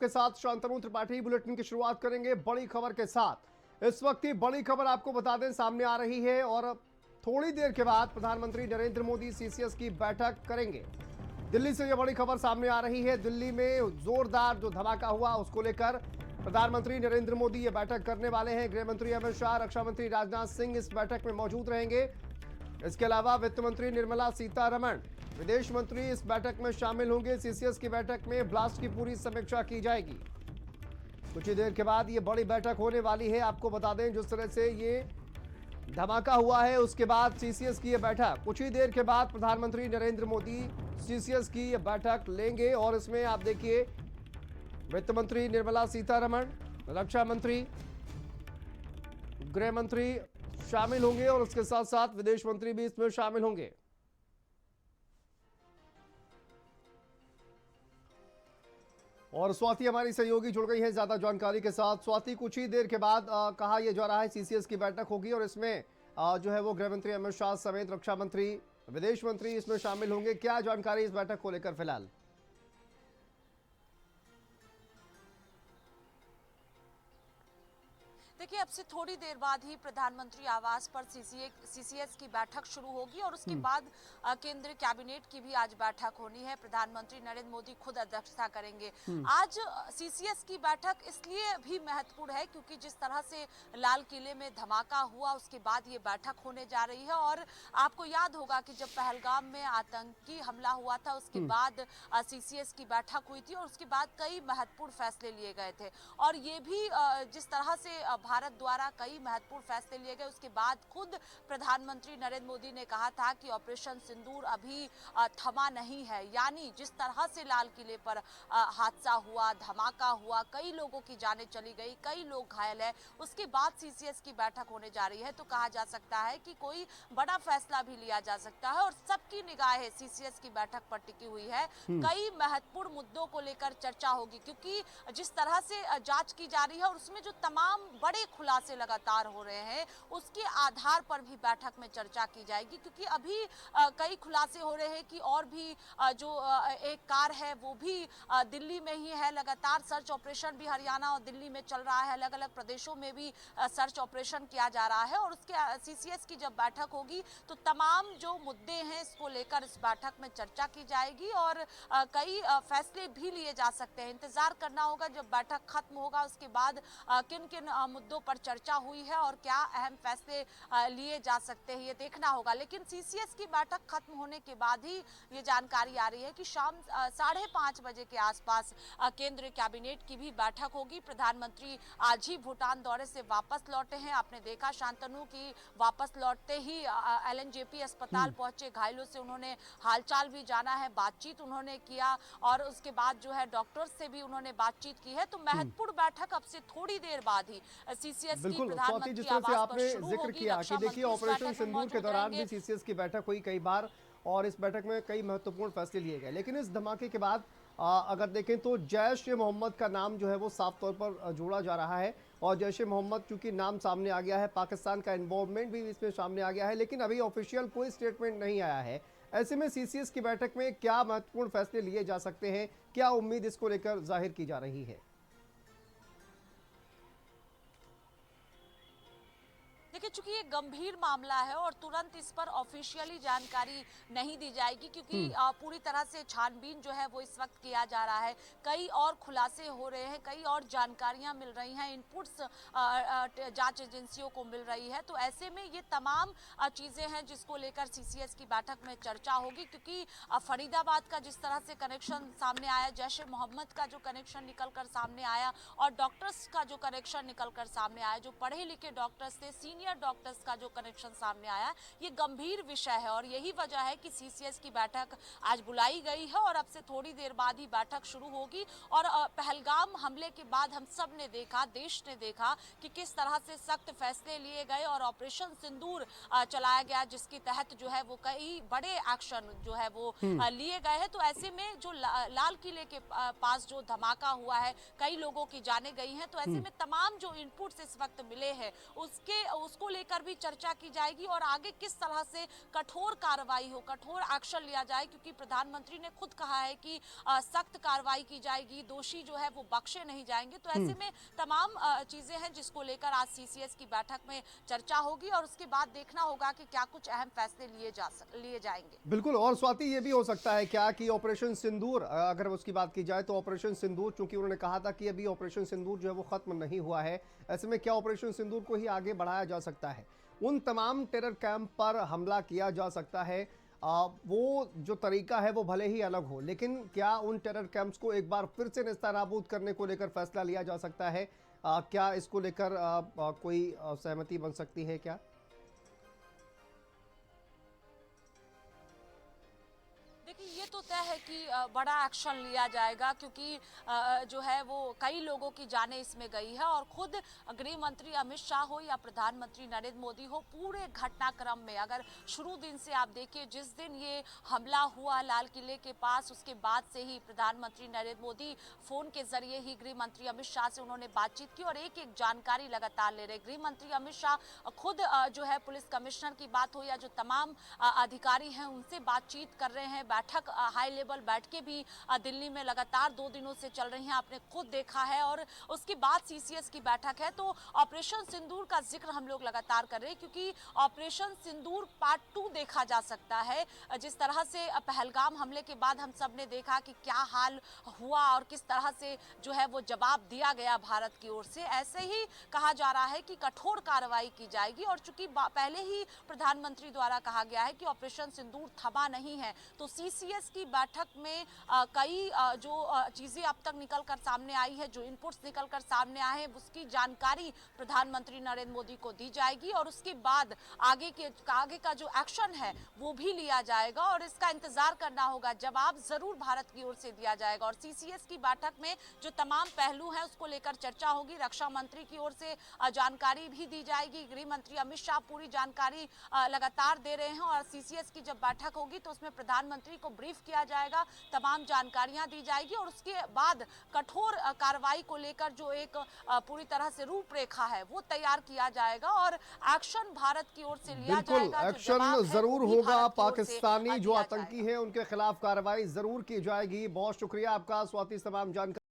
के साथ शांतनु त्रिपाठी बुलेटिन की शुरुआत करेंगे बड़ी खबर के साथ। इस वक्त की बड़ी खबर आपको बता दें सामने आ रही है और थोड़ी देर के बाद प्रधानमंत्री नरेंद्र मोदी सीसीएस की बैठक करेंगे। दिल्ली से यह बड़ी खबर सामने आ रही है। दिल्ली में जोरदार जो धमाका हुआ उसको लेकर प्रधानमंत्री नरेंद्र मोदी ये बैठक करने वाले हैं। गृह मंत्री अमित शाह, रक्षा मंत्री राजनाथ सिंह इस बैठक में मौजूद रहेंगे। इसके अलावा वित्त मंत्री निर्मला सीतारमण, विदेश मंत्री इस बैठक में शामिल होंगे। सीसीएस की बैठक में ब्लास्ट की पूरी समीक्षा की जाएगी। कुछ ही देर के बाद ये बड़ी बैठक होने वाली है। आपको बता दें जिस तरह से ये धमाका हुआ है उसके बाद सीसीएस की ये बैठक, कुछ ही देर के बाद प्रधानमंत्री नरेंद्र मोदी सीसीएस की ये बैठक लेंगे और इसमें आप देखिए वित्त मंत्री निर्मला सीतारमण, रक्षा मंत्री, गृह मंत्री शामिल होंगे और उसके साथ साथ विदेश मंत्री भी इसमें शामिल होंगे। और स्वाति हमारी सहयोगी जुड़ गई है ज्यादा जानकारी के साथ। स्वाति, कुछ ही देर के बाद कहा यह जा रहा है सीसीएस की बैठक होगी और इसमें जो है वो गृह मंत्री अमित शाह समेत रक्षा मंत्री, विदेश मंत्री इसमें शामिल होंगे। क्या जानकारी इस बैठक को लेकर फिलहाल? देखिए, अब से थोड़ी देर बाद ही प्रधानमंत्री आवास पर सीसीएस की बैठक शुरू होगी और उसके बाद केंद्रीय कैबिनेट की भी आज बैठक होनी है। प्रधानमंत्री नरेंद्र मोदी खुद अध्यक्षता करेंगे। आज सीसीएस की बैठक इसलिए भी महत्वपूर्ण है क्योंकि जिस तरह से लाल किले में धमाका हुआ उसके बाद ये बैठक होने जा रही है। और आपको याद होगा कि जब पहलगाम में आतंकी हमला हुआ था उसके बाद सीसीएस की बैठक हुई थी और उसके बाद कई महत्वपूर्ण फैसले लिए गए थे। और ये भी जिस तरह से भारत द्वारा कई महत्वपूर्ण फैसले लिए गए उसके बाद खुद प्रधानमंत्री नरेंद्र मोदी ने कहा था कि ऑपरेशन सिंदूर अभी थमा नहीं है। यानी जिस तरह से लाल किले पर हादसा हुआ, धमाका हुआ, कई लोगों की जानें चली गई, कई लोग घायल हैं, उसके बाद सीसीएस की बैठक होने जा रही है तो कहा जा सकता है कि कोई बड़ा फैसला भी लिया जा सकता है। और सबकी निगाहें सीसीएस की बैठक पर टिकी हुई है। कई महत्वपूर्ण मुद्दों को लेकर चर्चा होगी क्योंकि जिस तरह से जांच की जा रही है और उसमें जो तमाम बड़े खुलासे लगातार हो रहे हैं उसके आधार पर भी बैठक में चर्चा की जाएगी। क्योंकि अभी कई खुलासे हो रहे हैं कि और भी जो एक कार है वो भी दिल्ली में ही है। लगातार सर्च ऑपरेशन भी हरियाणा और दिल्ली में चल रहा है। अलग अलग प्रदेशों में भी सर्च ऑपरेशन किया जा रहा है और उसके सीसीएस की जब बैठक होगी तो तमाम जो मुद्दे हैं इसको लेकर इस बैठक में चर्चा की जाएगी और कई फैसले भी लिए जा सकते हैं। इंतजार करना होगा जब बैठक खत्म होगा उसके बाद किन किन मुद्दों पर चर्चा हुई है और क्या अहम फैसले लिए जा सकते हैं ये देखना होगा। लेकिन सीसीएस की बैठक खत्म होने के बाद ही ये जानकारी आ रही है कि शाम 5:30 बजे के आसपास केंद्रीय कैबिनेट की भी बैठक होगी। प्रधानमंत्री आज ही भूटान दौरे से वापस लौटे हैं। आपने देखा शांतनु की वापस लौटते ही एलएनजेपी अस्पताल पहुंचे, घायलों से उन्होंने हालचाल भी जाना है, बातचीत उन्होंने किया और उसके बाद जो है डॉक्टर्स से भी उन्होंने बातचीत की है। तो महत्वपूर्ण बैठक अब से थोड़ी देर बाद ही सीसीएस की बिल्कुल स्वाति, जिस तरह से आपने जिक्र किया कि देखिए ऑपरेशन सिंदूर के दौरान भी सीसीएस की बैठक हुई कई बार और इस बैठक में कई महत्वपूर्ण फैसले लिए गए। लेकिन इस धमाके के बाद अगर देखें तो जैश ए मोहम्मद का नाम जो है वो साफ तौर पर जोड़ा जा रहा है और जैश ए मोहम्मद चूंकि नाम सामने आ गया है, पाकिस्तान का इन्वॉल्वमेंट भी इसमें सामने आ गया है, लेकिन अभी ऑफिशियल कोई स्टेटमेंट नहीं आया है। ऐसे में सीसीएस की बैठक में क्या महत्वपूर्ण फैसले लिए जा सकते हैं, क्या उम्मीद इसको लेकर जाहिर की जा रही है? देखिए, चूंकि ये गंभीर मामला है और तुरंत इस पर ऑफिशियली जानकारी नहीं दी जाएगी क्योंकि पूरी तरह से छानबीन जो है वो इस वक्त किया जा रहा है। कई और खुलासे हो रहे हैं, कई और जानकारियां मिल रही हैं, इनपुट्स जांच एजेंसियों को मिल रही है। तो ऐसे में ये तमाम चीजें हैं जिसको लेकर सीसीएस की बैठक में चर्चा होगी। क्योंकि फरीदाबाद का जिस तरह से कनेक्शन सामने आया, जैश ए मोहम्मद का जो कनेक्शन निकल कर सामने आया और डॉक्टर्स का जो कनेक्शन निकल कर सामने आया, जो पढ़े लिखे डॉक्टर्स थे, सीनियर डॉक्टर्स का जो कनेक्शन सामने आया, ये गंभीर विषय है और यही वजह है कि सीसीएस की बैठक आज बुलाई गई है और अब से थोड़ी देर बाद ही बैठक शुरू होगी। और पहलगाम हमले के बाद हम सब ने देखा, देश ने देखा कि किस तरह से सख्त फैसले लिए गए और ऑपरेशन सिंदूर चलाया गया जिसके तहत जो है वो कई बड़े एक्शन जो है वो लिए गए हैं। तो ऐसे में जो लाल किले के पास जो धमाका हुआ है, कई लोगों की जानें गई हैं। तो ऐसे में तमाम जो इनपुट्स इस वक्त मिले हैं उसको उसको लेकर भी चर्चा की जाएगी और आगे किस तरह से कठोर कार्रवाई हो, कठोर एक्शन लिया जाए, क्योंकि प्रधानमंत्री ने खुद कहा है कि सख्त कार्रवाई की जाएगी, दोषी जो है वो बख्शे नहीं जाएंगे। तो ऐसे में तमाम चीजें हैं जिसको लेकर आज सीसीएस की बैठक में चर्चा होगी और उसके बाद देखना होगा कि क्या कुछ अहम फैसले लिए जाएंगे। बिल्कुल। और स्वाति, ये भी हो सकता है क्या कि ऑपरेशन सिंदूर, अगर उसकी बात की जाए तो ऑपरेशन सिंदूर, चूंकि उन्होंने कहा था कि अभी ऑपरेशन सिंदूर जो है वो खत्म नहीं हुआ है, ऐसे में क्या ऑपरेशन सिंदूर को ही आगे बढ़ाया जा सकता है, उन तमाम टेरर कैंप पर हमला किया जा सकता है? वो जो तरीका है वो भले ही अलग हो, लेकिन क्या उन टेरर कैंप्स को एक बार फिर से नेस्तनाबूद करने को लेकर फैसला लिया जा सकता है? क्या इसको लेकर कोई सहमति बन सकती है क्या? देखिए, ये तो तय है कि बड़ा एक्शन लिया जाएगा, क्योंकि जो है वो कई लोगों की जानें इसमें गई है और खुद गृह मंत्री अमित शाह हो या प्रधानमंत्री नरेंद्र मोदी हो, पूरे घटनाक्रम में अगर शुरू दिन से आप देखिए, जिस दिन ये हमला हुआ लाल किले के पास, उसके बाद से ही प्रधानमंत्री नरेंद्र मोदी फोन के जरिए ही गृह मंत्री अमित शाह से उन्होंने बातचीत की और एक एक जानकारी लगातार ले रहे। गृह मंत्री अमित शाह खुद जो है पुलिस कमिश्नर की बात हो या जो तमाम अधिकारी हैं उनसे बातचीत कर रहे हैं। बैठक हाई लेवल बैठकें भी दिल्ली में लगातार 2 दिनों से चल रही हैं, आपने खुद देखा है। और उसके बाद सीसीएस की बैठक है, तो ऑपरेशन सिंदूर का जिक्र हम लोग लगातार कर रहे हैं, क्योंकि ऑपरेशन सिंदूर पार्ट 2 देखा जा सकता है। जिस तरह से पहलगाम हमले के बाद हम सब ने देखा कि क्या हाल हुआ और किस तरह से जो है वो जवाब दिया गया भारत की ओर से, ऐसे ही कहा जा रहा है कि कठोर कार्रवाई की जाएगी। और चूंकि पहले ही प्रधानमंत्री द्वारा कहा गया है कि ऑपरेशन सिंदूर थमा नहीं है, तो सीसीएस की बैठक में कई जो चीजें अब तक निकल कर सामने आई है, जो इनपुट्स निकल कर सामने आए हैं, उसकी जानकारी प्रधानमंत्री नरेंद्र मोदी को दी जाएगी और उसके बाद आगे का जो एक्शन है वो भी लिया जाएगा और इसका इंतजार करना होगा। जवाब जरूर भारत की ओर से दिया जाएगा और सीसीएस की बैठक में जो तमाम पहलू हैं उसको लेकर चर्चा होगी। रक्षा मंत्री की ओर से जानकारी भी दी जाएगी, गृह मंत्री अमित शाह पूरी जानकारी लगातार दे रहे हैं और सीसीएस की जब बैठक होगी तो उसमें प्रधानमंत्री को ब्रीफ किया जाएगा, तमाम जानकारियां दी जाएगी और उसके बाद कठोर कार्रवाई को लेकर जो एक पूरी तरह से रूपरेखा है वो तैयार किया जाएगा और एक्शन भारत की ओर से लिया बिल्कुल, जाएगा। एक्शन जरूर होगा। पाकिस्तानी जो आतंकी हैं उनके खिलाफ कार्रवाई जरूर की जाएगी। बहुत शुक्रिया आपका स्वाति, तमाम जानकारी।